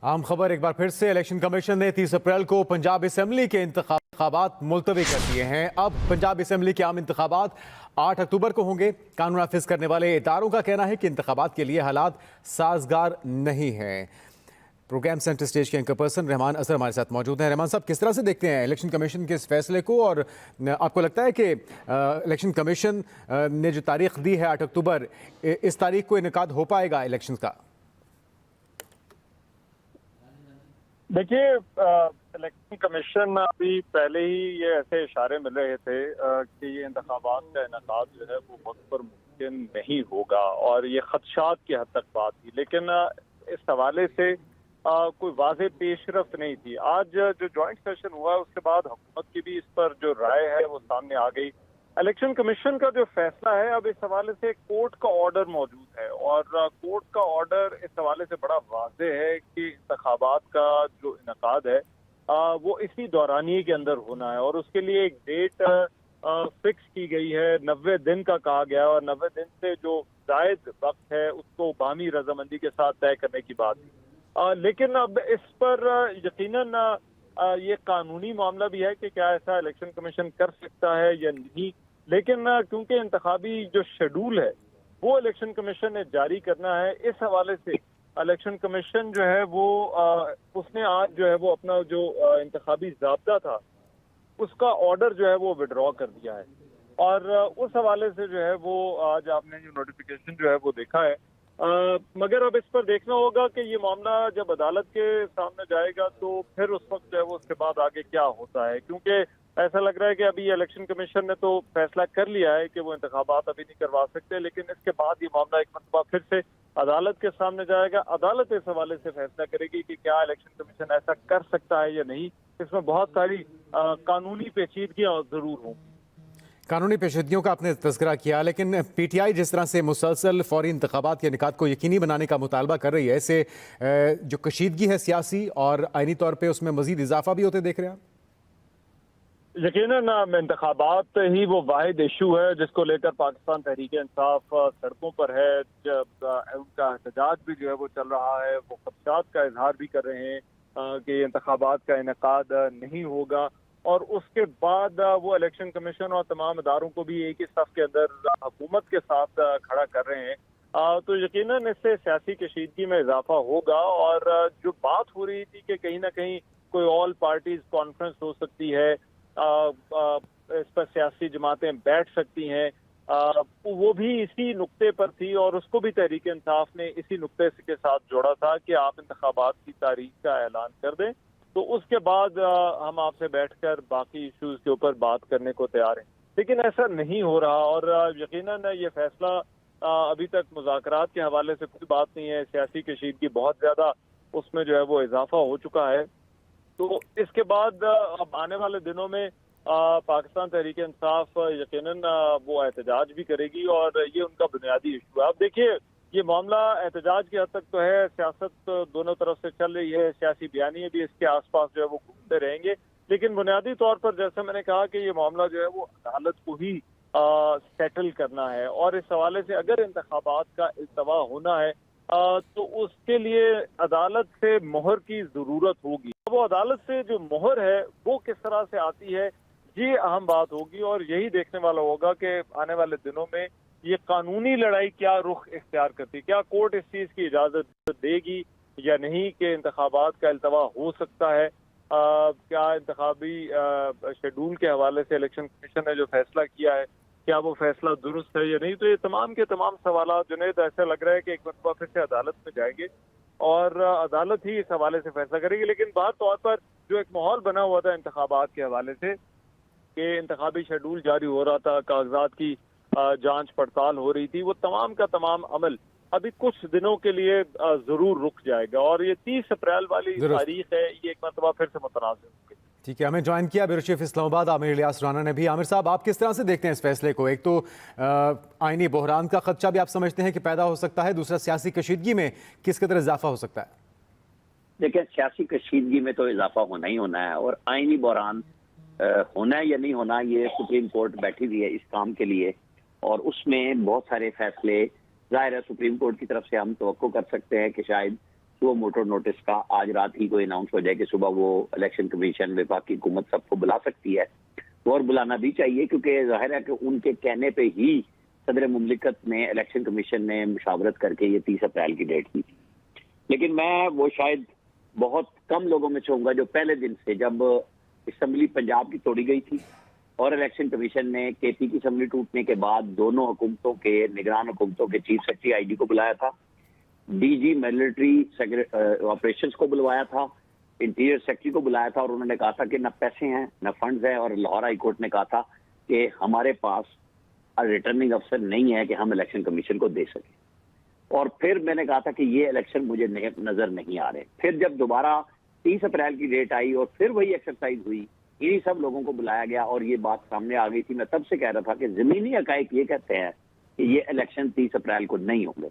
आम खबर एक बार फिर से। इलेक्शन कमीशन ने 30 अप्रैल को पंजाब असेंबली के इंतखाबात मुलतवी कर दिए हैं। अब पंजाब असेंबली के आम इंतखाबात 8 अक्टूबर को होंगे। कानून नाफिज करने वाले इदारों का कहना है कि इंतखाबात के लिए हालात साजगार नहीं हैं। प्रोग्राम सेंटर स्टेज के एंकर पर्सन रहमान असर हमारे साथ मौजूद हैं। रहमान साहब, किस तरह से देखते हैं इलेक्शन कमीशन के इस फैसले को, और आपको लगता है कि इलेक्शन कमीशन ने जो तारीख दी है 8 अक्टूबर, इस तारीख को इनेकाद हो पाएगा इलेक्शन का? देखिए, इलेक्शन कमीशन अभी पहले ही ये ऐसे इशारे मिल रहे थे कि ये इंतखाबात का इनेकाद जो है वो वक्त पर मुमकिन नहीं होगा, और ये खदशात की हद तक बात थी। लेकिन इस हवाले से कोई वाज़ेह पेशरफ्त नहीं थी। आज जो जॉइंट सेशन हुआ उसके बाद हुकूमत की भी इस पर जो राय है वो सामने आ गई। इलेक्शन कमीशन का जो फैसला है, अब इस हवाले से कोर्ट का ऑर्डर मौजूद है, और कोर्ट का ऑर्डर इस हवाले से बड़ा वाज़ेह है कि इंतखाबात का जो इनेकाद है वो इसी दौरानिए के अंदर होना है, और उसके लिए एक डेट फिक्स की गई है। 90 दिन का कहा गया है, और 90 दिन से जो जायद वक्त है उसको बामी रजामंदी के साथ तय करने की बात थी। लेकिन अब इस पर यकीनन ये कानूनी मामला भी है कि क्या ऐसा इलेक्शन कमीशन कर सकता है या नहीं। लेकिन क्योंकि इंतखाबी जो शेड्यूल है वो इलेक्शन कमीशन ने जारी करना है, इस हवाले से इलेक्शन कमीशन जो है वो उसने आज जो है वो अपना जो इंतखाबी ज़ाब्ता था उसका ऑर्डर जो है वो विड्रॉ कर दिया है। और उस हवाले से जो है वो आज आपने जो नोटिफिकेशन जो है वो देखा है। मगर अब इस पर देखना होगा कि ये मामला जब अदालत के सामने जाएगा तो फिर उस वक्त जो है वो उसके बाद आगे क्या होता है, क्योंकि ऐसा लग रहा है कि अभी इलेक्शन कमीशन ने तो फैसला कर लिया है कि वो इंतखाबात अभी नहीं करवा सकते, लेकिन इसके बाद ये मामला एक मरतबा फिर से अदालत के सामने जाएगा। अदालत इस हवाले से फैसला करेगी कि क्या इलेक्शन कमीशन ऐसा कर सकता है या नहीं। इसमें बहुत सारी कानूनी पेचीदगियां जरूर होंगी। कानूनी पेचीदगियों का आपने तज़किरा किया, लेकिन पीटीआई जिस तरह से मुसलसल फौरी इंतखाबात के इनेकाद को यकीनी बनाने का मुतालबा कर रही है, इससे जो कशीदगी है सियासी और आइनी तौर पर उसमें मजीद इजाफा भी होते देख रहे हैं आप? यकीनन इंतखाबात ही वो वाहिद इशू है जिसको लेकर पाकिस्तान तहरीक इंसाफ सड़कों पर है। जब उनका एहतजाज भी जो है वो चल रहा है, वो खदशात का इजहार भी कर रहे हैं कि इंतखाबात का इनेकाद नहीं होगा, और उसके बाद वो इलेक्शन कमीशन और तमाम इदारों को भी एक ही सफ के अंदर हुकूमत के साथ खड़ा कर रहे हैं। तो यकीनन इससे सियासी कशीदगी में इजाफा होगा, और जो बात हो रही थी कि कहीं ना कहीं कोई ऑल पार्टीज कॉन्फ्रेंस हो सकती है, इस पर सियासी जमातें बैठ सकती हैं, वो भी इसी नुक्ते पर थी, और उसको भी तहरीक इंसाफ ने इसी नुक्ते के साथ जोड़ा था कि आप इंतखाबात की तारीख का ऐलान कर दें, तो उसके बाद हम आपसे बैठकर बाकी इश्यूज के ऊपर बात करने को तैयार हैं। लेकिन ऐसा नहीं हो रहा, और यकीनन ये फैसला अभी तक मुज़ाकरात के हवाले से कोई बात नहीं है। सियासी कशीदगी बहुत ज्यादा उसमें जो है वो इजाफा हो चुका है। तो इसके बाद अब आने वाले दिनों में पाकिस्तान तहरीक इंसाफ यकीनन वो एहतजाज भी करेगी, और ये उनका बुनियादी इशू है। अब देखिए, ये मामला एहतजाज की हद तक तो है, सियासत दोनों तरफ से चल रही है, सियासी बयानिए भी इसके आसपास जो है वो घूमते रहेंगे, लेकिन बुनियादी तौर पर जैसे मैंने कहा कि ये मामला जो है वो अदालत को ही सेटल करना है, और इस हवाले से अगर इंतखाबात का इल्तवा होना है तो उसके लिए अदालत से मोहर की जरूरत होगी। वो अदालत से जो मोहर है वो किस तरह से आती है, ये अहम बात होगी, और यही देखने वाला होगा कि आने वाले दिनों में ये कानूनी लड़ाई क्या रुख इख्तियार करती है। क्या कोर्ट इस चीज की इजाजत देगी या नहीं कि इंतखाबात का इल्तवा हो सकता है। क्या इंतखाबी शेड्यूल के हवाले से इलेक्शन कमीशन ने जो फैसला किया है, क्या वो फैसला दुरुस्त है या नहीं। तो ये तमाम के तमाम सवाल जुनैद, ऐसा लग रहा है कि एक मरतबा फिर से अदालत में जाएंगे, और अदालत ही इस हवाले से फैसला करेगी। लेकिन बात तौर पर जो एक माहौल बना हुआ था इंतखाबात के हवाले से कि इंतखाबी शेड्यूल जारी हो रहा था, कागजात की जांच पड़ताल हो रही थी, वो तमाम का तमाम अमल अभी कुछ दिनों के लिए जरूर रुक जाएगा, और ये 30 अप्रैल वाली तारीख है, ये एक मरतबा फिर से मुतनाज़िर होगी। ठीक है, हमें ज्वाइन किया ब्यूरो चीफ इस्लामाबाद आमिर इलियास राना ने भी। आमिर साहब, आप किस तरह से देखते हैं इस फैसले को? एक तो आईनी बहरान का खदशा भी आप समझते हैं कि पैदा हो सकता है, दूसरा सियासी कशीदगी में किस कदर इजाफा हो सकता है? देखिए, सियासी कशीदगी में तो इजाफा होना ही होना है, और आईनी बहरान होना है या नहीं होना, ये सुप्रीम कोर्ट बैठी हुई है इस काम के लिए, और उसमें बहुत सारे फैसले जाहिर है सुप्रीम कोर्ट की तरफ से हम तवक्को कर सकते हैं कि शायद वो मोटर नोटिस का आज रात ही कोई अनाउंस हो जाए कि सुबह वो इलेक्शन कमीशन, विभाग की हुकूमत सबको बुला सकती है, और बुलाना भी चाहिए, क्योंकि जाहिर है कि उनके कहने पे ही सदर मुमलिकत ने, इलेक्शन कमीशन ने मुशावरत करके ये 30 अप्रैल की डेट की थी। लेकिन मैं वो शायद बहुत कम लोगों में से होऊंगा जो पहले दिन से, जब असम्बली पंजाब की तोड़ी गई थी और इलेक्शन कमीशन ने केपी की असम्बली टूटने के बाद दोनों हुकूमतों के, निगरान हुकूमतों के चीफ सेक्रेटरी आईडी को बुलाया था, डीजी मिलिट्री ऑपरेशंस को बुलवाया था, इंटीरियर सेक्रेटरी को बुलाया था, और उन्होंने कहा था कि न पैसे हैं न फंड्स हैं, और लाहौर हाई कोर्ट ने कहा था कि हमारे पास रिटर्निंग अफसर नहीं है कि हम इलेक्शन कमीशन को दे सकें। और फिर मैंने कहा था कि ये इलेक्शन मुझे नजर नहीं आ रहे। फिर जब दोबारा 30 अप्रैल की डेट आई और फिर वही एक्सरसाइज हुई, इन्हीं सब लोगों को बुलाया गया और ये बात सामने आ गई थी। मैं तब से कह रहा था कि जमीनी हकायक ये कहते हैं कि ये इलेक्शन 30 अप्रैल को नहीं होंगे।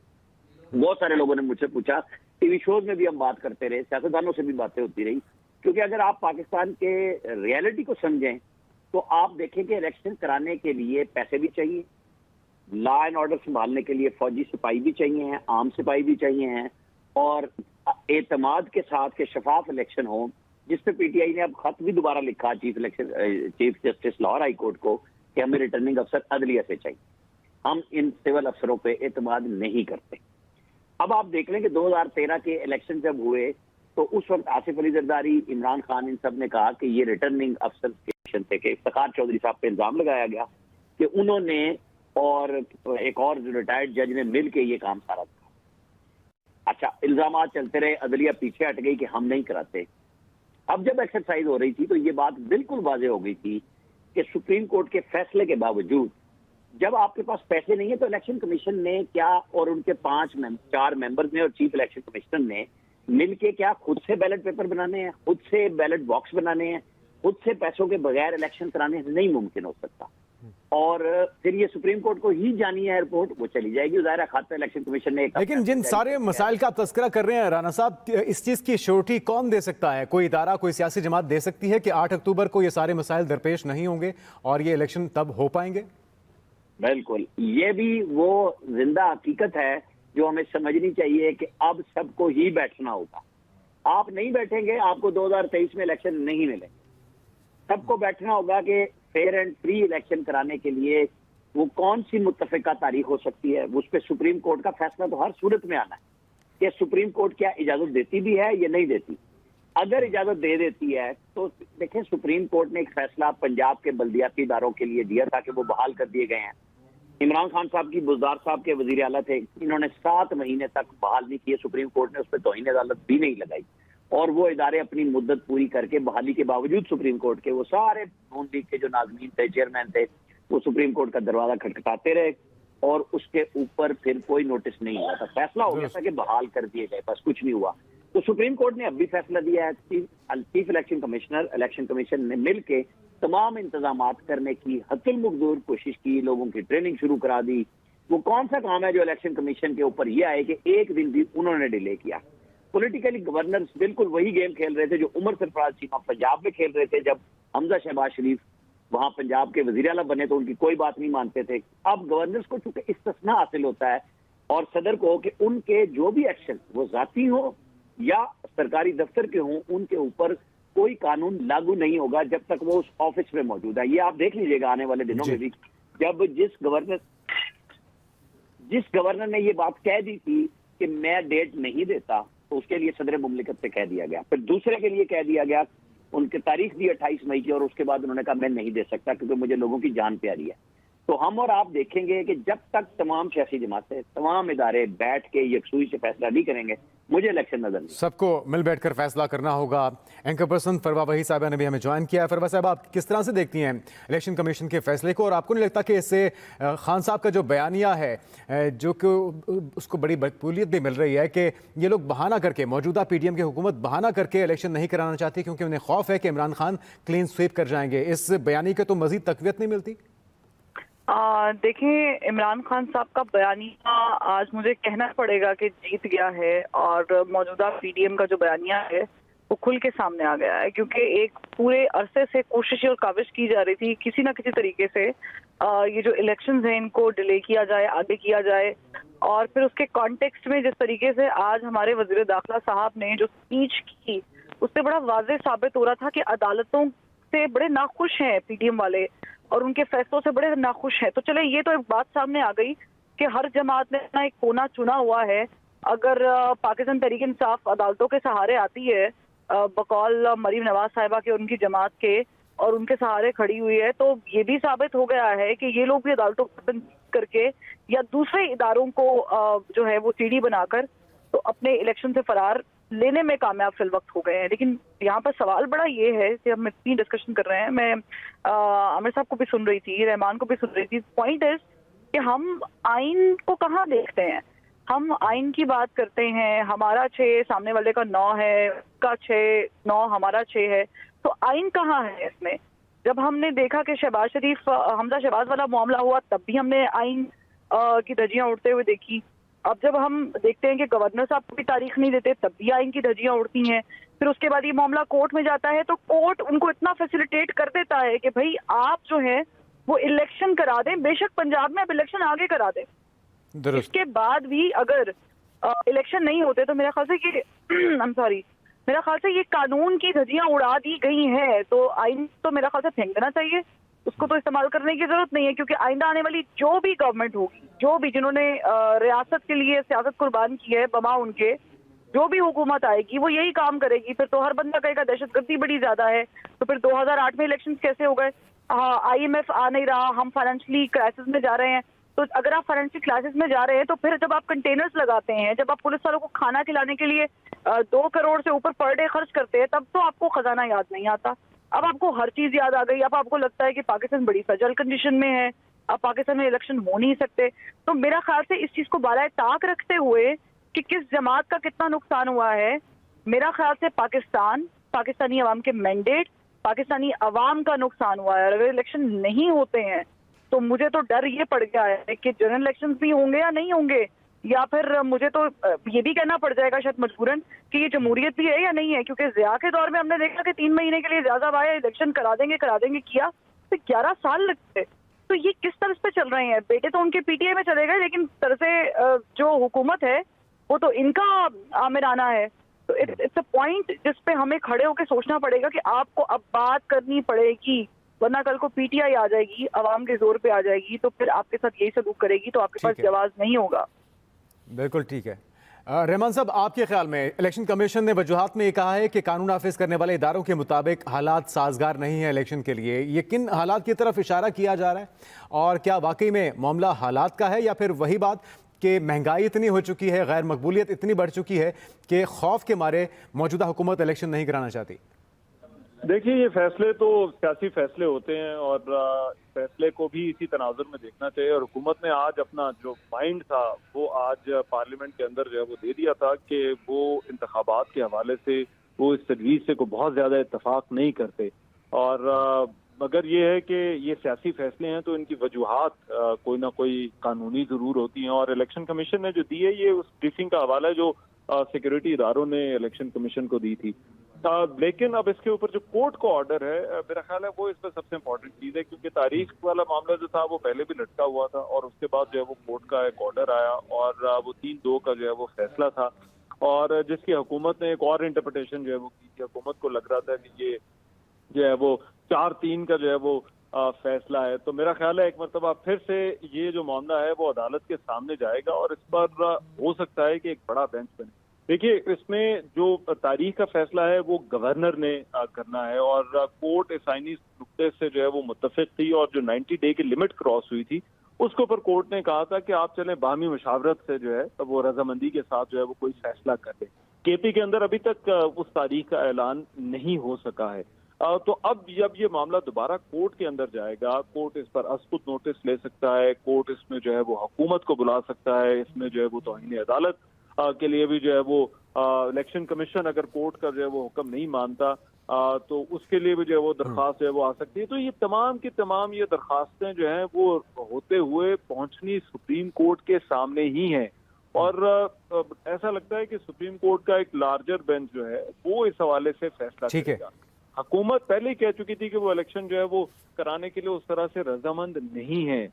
बहुत सारे लोगों ने मुझसे पूछा, टीवी शोज में भी हम बात करते रहे, सियासतदानों से भी बातें होती रही, क्योंकि अगर आप पाकिस्तान के रियलिटी को समझें तो आप देखें कि इलेक्शन कराने के लिए पैसे भी चाहिए, लॉ एंड ऑर्डर संभालने के लिए फौजी सिपाही भी चाहिए हैं, आम सिपाही भी चाहिए हैं, और एतमाद के साथ के शफाफ इलेक्शन हो, जिसपे पीटीआई ने अब खत भी दोबारा लिखा chief justice Lahore high court को कि हमें रिटर्निंग अफसर अदलिया से चाहिए, हम इन सिविल अफसरों पे एतमाद नहीं करते। अब आप देख लें कि 2013 के इलेक्शन जब हुए तो उस वक्त आसिफ अली जरदारी, इमरान खान, इन सब ने कहा कि ये रिटर्निंग अफसर के थे कि इफ्तिखार चौधरी साहब पे इल्जाम लगाया गया कि उन्होंने और एक और रिटायर्ड जज ने मिल के ये काम सारा था। अच्छा, इल्जाम चलते रहे, अदलिया पीछे हट गई कि हम नहीं कराते। अब जब एक्सरसाइज हो रही थी तो ये बात बिल्कुल वाजे हो गई थी कि सुप्रीम कोर्ट के फैसले के बावजूद जब आपके पास पैसे नहीं है तो इलेक्शन कमीशन ने क्या, और उनके 4 मेंबर्स ने और चीफ इलेक्शन कमिश्नर ने मिलके क्या खुद से बैलेट पेपर बनाने हैं, खुद से बैलेट बॉक्स बनाने हैं, खुद से पैसों के बगैर इलेक्शन कराने नहीं मुमकिन हो सकता। और फिर ये सुप्रीम कोर्ट को ही जानी है रिपोर्ट, वो चली जाएगी, ज़ाहिर है खाता इलेक्शन कमीशन ने। लेकिन जिन सारे मसाइल का आप तस्करा कर रहे हैं राना साहब, इस चीज की श्योरिटी कौन दे सकता है? कोई इदारा, कोई सियासी जमात दे सकती है कि 8 अक्टूबर को ये सारे मसाइल दरपेश नहीं होंगे और ये इलेक्शन तब हो पाएंगे? बिल्कुल, ये भी वो जिंदा हकीकत है जो हमें समझनी चाहिए कि अब सबको ही बैठना होगा। आप नहीं बैठेंगे, आपको 2023 में इलेक्शन नहीं मिलेंगे। सबको बैठना होगा कि फेयर एंड फ्री इलेक्शन कराने के लिए वो कौन सी मुत्तफिका तारीख हो सकती है, उस पर सुप्रीम कोर्ट का फैसला तो हर सूरत में आना है कि सुप्रीम कोर्ट क्या इजाजत देती भी है या नहीं देती। अगर इजाजत दे देती है तो देखें, सुप्रीम कोर्ट ने एक फैसला पंजाब के बल्दियाती इदारों के लिए दिया था कि वो बहाल कर दिए गए हैं। इमरान खान साहब की बुज़दार साहब के वजीर आला थे, इन्होंने 7 महीने तक बहाल नहीं किए, सुप्रीम कोर्ट ने उस पर तौहीन अदालत भी नहीं लगाई, और वो इदारे अपनी मुद्दत पूरी करके बहाली के बावजूद सुप्रीम कोर्ट के वो सारे नून लीग के जो नाज़मीन थे, चेयरमैन थे, वो सुप्रीम कोर्ट का दरवाजा खटखटाते रहे और उसके ऊपर फिर कोई नोटिस नहीं हुआ था। फैसला हो गया था कि बहाल कर दिए गए, बस कुछ नहीं हुआ। तो सुप्रीम कोर्ट ने अब भी फैसला दिया है, chief election commissioner, election commission ने मिलकर तमाम इंतजामात करने की हद्दुल मकदूर कोशिश की, लोगों की ट्रेनिंग शुरू करा दी। वो कौन सा काम है जो इलेक्शन कमीशन के ऊपर ये आए कि एक दिन भी उन्होंने डिले किया। पॉलिटिकली गवर्नर्स बिल्कुल वही गेम खेल रहे थे जो उमर सरफराज चीमा पंजाब में खेल रहे थे। जब हमजा शहबाज शरीफ वहां पंजाब के वजीर आला बने तो उनकी कोई बात नहीं मानते थे। अब गवर्नर्स को चूंकि इस्तिस्ना हासिल होता है और सदर को कि उनके जो भी एक्शन वो जाती हो या सरकारी दफ्तर के हों, उनके ऊपर कोई कानून लागू नहीं होगा जब तक वो उस ऑफिस में मौजूद है। ये आप देख लीजिएगा आने वाले दिनों में भी, जब जिस गवर्नर ने ये बात कह दी थी कि मैं डेट नहीं देता, तो उसके लिए सदर मुमलिकत से कह दिया गया, फिर दूसरे के लिए कह दिया गया, उनकी तारीख दी 28 मई की, और उसके बाद उन्होंने कहा मैं नहीं दे सकता क्योंकि मुझे लोगों की जान प्यारी है। तो हम और आप देखेंगे कि जब तक तमाम सियासी जमातें, तमाम इदारे बैठ के यकसुई से फैसला नहीं करेंगे, मुझे इलेक्शन नजर नहीं। सबको मिल बैठकर फैसला करना होगा। एंकर पर्सन फरवा वही साहबा ने भी हमें ज्वाइन किया है। फरवा साहब, आप किस तरह से देखती हैं इलेक्शन कमीशन के फैसले को, और आपको नहीं लगता कि इससे खान साहब का जो बयानिया है, जो कि उसको बड़ी मकबूलियत भी मिल रही है कि ये लोग बहाना करके, मौजूदा पीडीएम की हुकूमत बहाना करके इलेक्शन नहीं कराना चाहती क्योंकि उन्हें खौफ है कि इमरान खान क्लीन स्वीप कर जाएंगे, इस बयानी को तो मजीद तकवीत नहीं मिलती? देखें, इमरान खान साहब का बयानिया आज मुझे कहना पड़ेगा कि जीत गया है, और मौजूदा पीडीएम का जो बयानिया है वो खुल के सामने आ गया है, क्योंकि एक पूरे अरसे से कोशिश और काविश की जा रही थी किसी ना किसी तरीके से ये जो इलेक्शंस हैं इनको डिले किया जाए, आगे किया जाए, और फिर उसके कॉन्टेक्स्ट में जिस तरीके से आज हमारे वजीर दाखिला साहब ने जो स्पीच की, उससे बड़ा वाज़ेह साबित हो रहा था कि अदालतों से बड़े नाखुश हैं पीटीएम वाले और उनके फैसलों से बड़े नाखुश हैं। तो चले, ये तो एक बात सामने आ गई कि हर जमात ने अपना एक कोना चुना हुआ है। अगर पाकिस्तान तहरीक इंसाफ अदालतों के सहारे आती है, बकौल मरीम नवाज साहिबा के, उनकी जमात के, और उनके सहारे खड़ी हुई है, तो ये भी साबित हो गया है कि ये लोग भी अदालतों को बंद करके या दूसरे इदारों को जो है वो सीढ़ी बनाकर तो अपने इलेक्शन से फरार लेने में कामयाब फिल वक्त हो गए हैं। लेकिन यहाँ पर सवाल बड़ा ये है कि हम इतनी डिस्कशन कर रहे हैं, मैं आमिर साहब को भी सुन रही थी, रहमान को भी सुन रही थी। पॉइंट इज कि हम आइन को कहाँ देखते हैं? हम आइन की बात करते हैं, हमारा 6 सामने वाले का 9 है, उसका 6 9 हमारा 6 है, तो आइन कहाँ है इसमें? जब हमने देखा कि शहबाज शरीफ हमजा शहबाज वाला मामला हुआ, तब भी हमने आइन की धज्जियां उड़ते हुए देखी। अब जब हम देखते हैं कि गवर्नर साहब को भी तारीख नहीं देते, तब भी आइन की धज्जियां उड़ती हैं। फिर उसके बाद ये मामला कोर्ट में जाता है, तो कोर्ट उनको इतना फैसिलिटेट कर देता है कि भाई आप जो है वो इलेक्शन करा दें, बेशक पंजाब में आप इलेक्शन आगे करा दें। इसके बाद भी अगर इलेक्शन नहीं होते तो मेरा ख्याल से कि मेरा ख्याल से ये कानून की धज्जियां उड़ा दी गई है, तो आइन तो मेरा ख्याल से फेंक देना चाहिए, उसको तो इस्तेमाल करने की जरूरत नहीं है। क्योंकि आइंदा आने वाली जो भी गवर्नमेंट होगी, जो भी जिन्होंने रियासत के लिए सियासत कुर्बान की है, बमा उनके, जो भी हुकूमत आएगी वो यही काम करेगी। फिर तो हर बंदा कहेगा दहशतगर्दी बड़ी ज्यादा है, तो फिर 2008 में इलेक्शन कैसे हो गए? IMF आ नहीं रहा, हम फाइनेंशियली क्राइसिस में जा रहे हैं। तो अगर आप फाइनेंशियल क्राइसिस में जा रहे हैं, तो फिर जब आप कंटेनर्स लगाते हैं, जब आप पुलिस वालों को खाना खिलाने के लिए 2 करोड़ से ऊपर पर डे खर्च करते हैं, तब तो आपको खजाना याद नहीं आता। अब आपको हर चीज याद आ गई। अब आपको लगता है कि पाकिस्तान बड़ी सजल कंडीशन में है, अब पाकिस्तान में इलेक्शन हो नहीं सकते। तो मेरा ख्याल से इस चीज को बालाए ताक रखते हुए कि किस जमात का कितना नुकसान हुआ है, मेरा ख्याल से पाकिस्तानी अवाम के मैंडेट, पाकिस्तानी अवाम का नुकसान हुआ है। अगर इलेक्शन नहीं होते हैं तो मुझे तो डर ये पड़ गया है कि जनरल इलेक्शन भी होंगे या नहीं होंगे, या फिर मुझे तो ये भी कहना पड़ जाएगा शायद मजबूरन कि ये जमहूरियत भी है या नहीं है। क्योंकि ज़िया के दौर में हमने देखा कि 3 महीने के लिए इजाज़त आया, इलेक्शन करा देंगे किया, तो 11 साल लगते। तो ये किस तरह पे चल रहे हैं? बेटे तो उनके PTI में चले गए, लेकिन तरह से जो हुकूमत है वो तो इनका आमिराना है। तो इट्स अ पॉइंट जिस पे हमें खड़े होकर सोचना पड़ेगा कि आपको अब बात करनी पड़ेगी, वरना कल को PTI आ जाएगी, अवाम के जोर पे आ जाएगी, तो फिर आपके साथ यही सलूक करेगी, तो आपके पास जवाब नहीं होगा। बिल्कुल ठीक है। रहमान साहब, आपके ख्याल में इलेक्शन कमीशन ने वजूहात में ये कहा है कि कानून नाफिज करने वाले इदारों के मुताबिक हालात साजगार नहीं है इलेक्शन के लिए। ये किन हालात की तरफ इशारा किया जा रहा है, और क्या वाकई में मामला हालात का है, या फिर वही बात कि महंगाई इतनी हो चुकी है, गैर मकबूलियत इतनी बढ़ चुकी है कि खौफ के मारे मौजूदा हुकूमत इलेक्शन नहीं कराना चाहती? देखिए, ये फैसले तो सियासी फैसले होते हैं और फैसले को भी इसी तनाजुर में देखना चाहिए। और हुकूमत ने आज अपना जो माइंड था वो आज पार्लियामेंट के अंदर जो है वो दे दिया था कि वो इंतखाबात के हवाले से वो इस तजवीज़ से को बहुत ज़्यादा इत्तफाक नहीं करते। और मगर ये है कि ये सियासी फैसले हैं, तो इनकी वजूहात कोई ना कोई कानूनी ज़रूर होती हैं। और इलेक्शन कमीशन ने जो दी है, ये उस ब्रीफिंग का हवाला है जो सिक्योरिटी इदारों ने इलेक्शन कमीशन को दी थी। लेकिन अब इसके ऊपर जो कोर्ट का ऑर्डर है, मेरा ख्याल है वो इस पर सबसे इम्पोर्टेंट चीज़ है, क्योंकि तारीख वाला मामला जो था वो पहले भी लटका हुआ था, और उसके बाद जो है वो कोर्ट का एक ऑर्डर आया, और वो 3-2 का जो है वो फैसला था, और जिसकी हुकूमत ने एक और इंटरप्रिटेशन जो है वो की थी। हुकूमत को लग रहा था कि ये जो है वो 4-3 का जो है वो फैसला है। तो मेरा ख्याल है एक मरतबा फिर से ये जो मामला है वो अदालत के सामने जाएगा, और इस पर हो सकता है कि एक बड़ा बेंच बने। देखिए, इसमें जो तारीख का फैसला है वो गवर्नर ने करना है, और कोर्ट इस आईनी नुक्ते से जो है वो मुत्तफिक थी, और जो 90 डे की लिमिट क्रॉस हुई थी उसके ऊपर कोर्ट ने कहा था कि आप चलें बाहमी मशावरत से जो है वो रजामंदी के साथ जो है वो कोई फैसला कर दे। KP के अंदर अभी तक उस तारीख का ऐलान नहीं हो सका है। तो अब जब ये मामला दोबारा कोर्ट के अंदर जाएगा, कोर्ट इस पर असकुत नोटिस ले सकता है, कोर्ट इसमें जो है वो हुकूमत को बुला सकता है, इसमें जो है वो तौहीन अदालत के लिए भी जो है वो इलेक्शन कमीशन अगर कोर्ट का जो है वो हुक्म नहीं मानता तो उसके लिए भी जो है वो दरख्वास्त जो है वो आ सकती है। तो ये तमाम की तमाम ये दरख्वास्तें जो हैं वो होते हुए पहुंचनी सुप्रीम कोर्ट के सामने ही हैं, और ऐसा लगता है कि सुप्रीम कोर्ट का एक लार्जर बेंच जो है वो इस हवाले से फैसला करेगा। हुकूमत पहले ही कह चुकी थी कि वो इलेक्शन जो है वो कराने के लिए उस तरह से रजामंद नहीं है।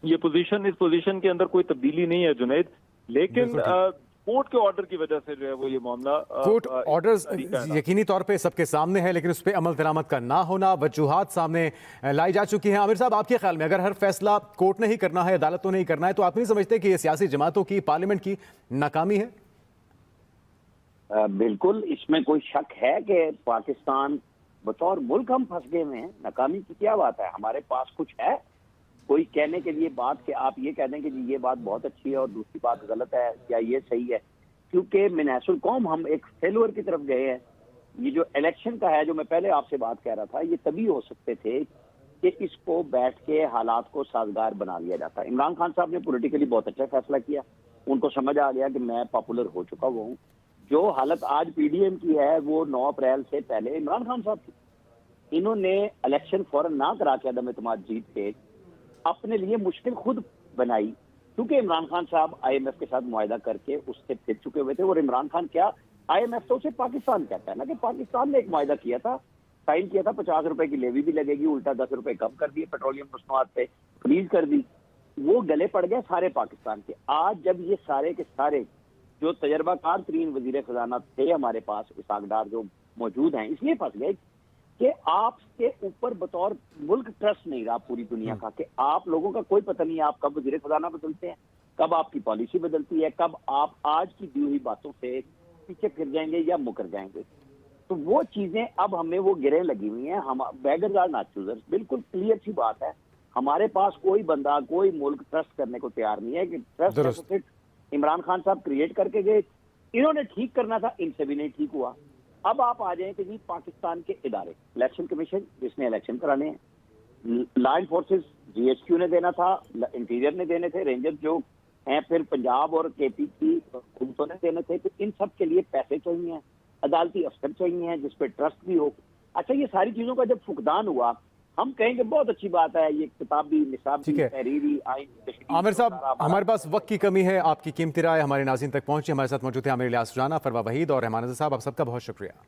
ये पोजीशन, इस पोजीशन के अंदर कोई तब्दीली नहीं है जुनैद, लेकिन बिल्कुल कोर्ट के ऑर्डर की वजह से जो है वो ये मामला कोर्ट ऑर्डर्स तरीका है। यकीनी तौर पे सबके सामने है, लेकिन उस पर अमल दरामद का ना होना, वजूहात सामने लाई जा चुकी हैं। आमिर साहब, आपके ख्याल में अगर हर फैसला कोर्ट ने ही करना है, अदालतों ने ही करना है, तो आप नहीं समझते कि ये सियासी जमातों की, पार्लियामेंट की नाकामी है? बिल्कुल, इसमें कोई शक है कि पाकिस्तान बतौर मुल्क हम फंस गए हैं। नाकामी की क्या बात है? हमारे पास कुछ है कोई कहने के लिए बात कि आप ये कह दें कि जी ये बात बहुत अच्छी है और दूसरी बात गलत है या ये सही है? क्योंकि मिनासुल कौम हम एक फेलुअर की तरफ गए हैं। ये जो इलेक्शन का है, जो मैं पहले आपसे बात कह रहा था, ये तभी हो सकते थे कि इसको बैठ के हालात को साजगार बना लिया जाता। इमरान खान साहब ने पॉलिटिकली बहुत अच्छा फैसला किया। उनको समझ आ गया कि मैं पॉपुलर हो चुका हुआ हूँ। जो हालत आज पीडीएम की है वो 9 अप्रैल से पहले इमरान खान साहब की। इन्होंने इलेक्शन फौरन ना करा के अदम एतमाद जीत के अपने लिए मुश्किल खुद बनाई, क्योंकि इमरान खान साहब आईएमएफ के साथ मुआहदा करके उससे फिर चुके हुए थे। और इमरान खान क्या, आईएमएफ तो उसे पाकिस्तान कहता है ना, कि पाकिस्तान ने एक मुआहदा किया था, साइन किया था, 50 रुपए की लेवी भी लगेगी, उल्टा 10 रुपए कम कर दिए, पेट्रोलियम मसनूआत पे फ्रीज कर दी। वो गले पड़ गए सारे पाकिस्तान के। आज जब ये सारे के सारे जो तजर्बाकार तरीन वजीर खजाना थे हमारे पास, इसाक डार जो मौजूद हैं, इसलिए फंस गए कि आपके ऊपर बतौर मुल्क ट्रस्ट नहीं रहा पूरी दुनिया का, कि आप लोगों का कोई पता नहीं है आप कब वजीर खजाना बदलते हैं, कब आपकी पॉलिसी बदलती है, कब आप आज की दी हुई बातों से पीछे फिर जाएंगे या मुकर जाएंगे। तो वो चीजें अब हमें वो गिरें लगी हुई हैं। हम बेगर्स आर नॉट चूजर्स। बिल्कुल क्लियर सी बात है, हमारे पास कोई बंदा, कोई मुल्क ट्रस्ट करने को तैयार नहीं है। कि ट्रस्ट डेफिसिट इमरान खान साहब क्रिएट करके गए, इन्होंने ठीक करना था, इनसे भी नहीं ठीक हुआ। अब आप आ जाए कि जी पाकिस्तान के इदारे, इलेक्शन कमीशन जिसने इलेक्शन कराने हैं, लॉ एनफोर्सेस जीएचक्यू ने देना था, इंटीरियर ने देने थे, रेंजर जो हैं, फिर पंजाब और केपी की हुकूमतों ने देने थे। तो इन सब के लिए पैसे चाहिए, अदालती अफसर चाहिए जिस पे ट्रस्ट भी हो। अच्छा, ये सारी चीजों का जब फुकदान हुआ, हम कहेंगे बहुत अच्छी बात है, ये किताबी निसाब की तहरीरी आइन। आमिर साहब, हमारे पास वक्त की कमी है, आपकी कीमती राय हमारे नाज़रीन तक पहुंची। हमारे साथ मौजूद है आमिर इलियास राना, फरवा वहीद और रहमान साहब, आप सबका बहुत शुक्रिया।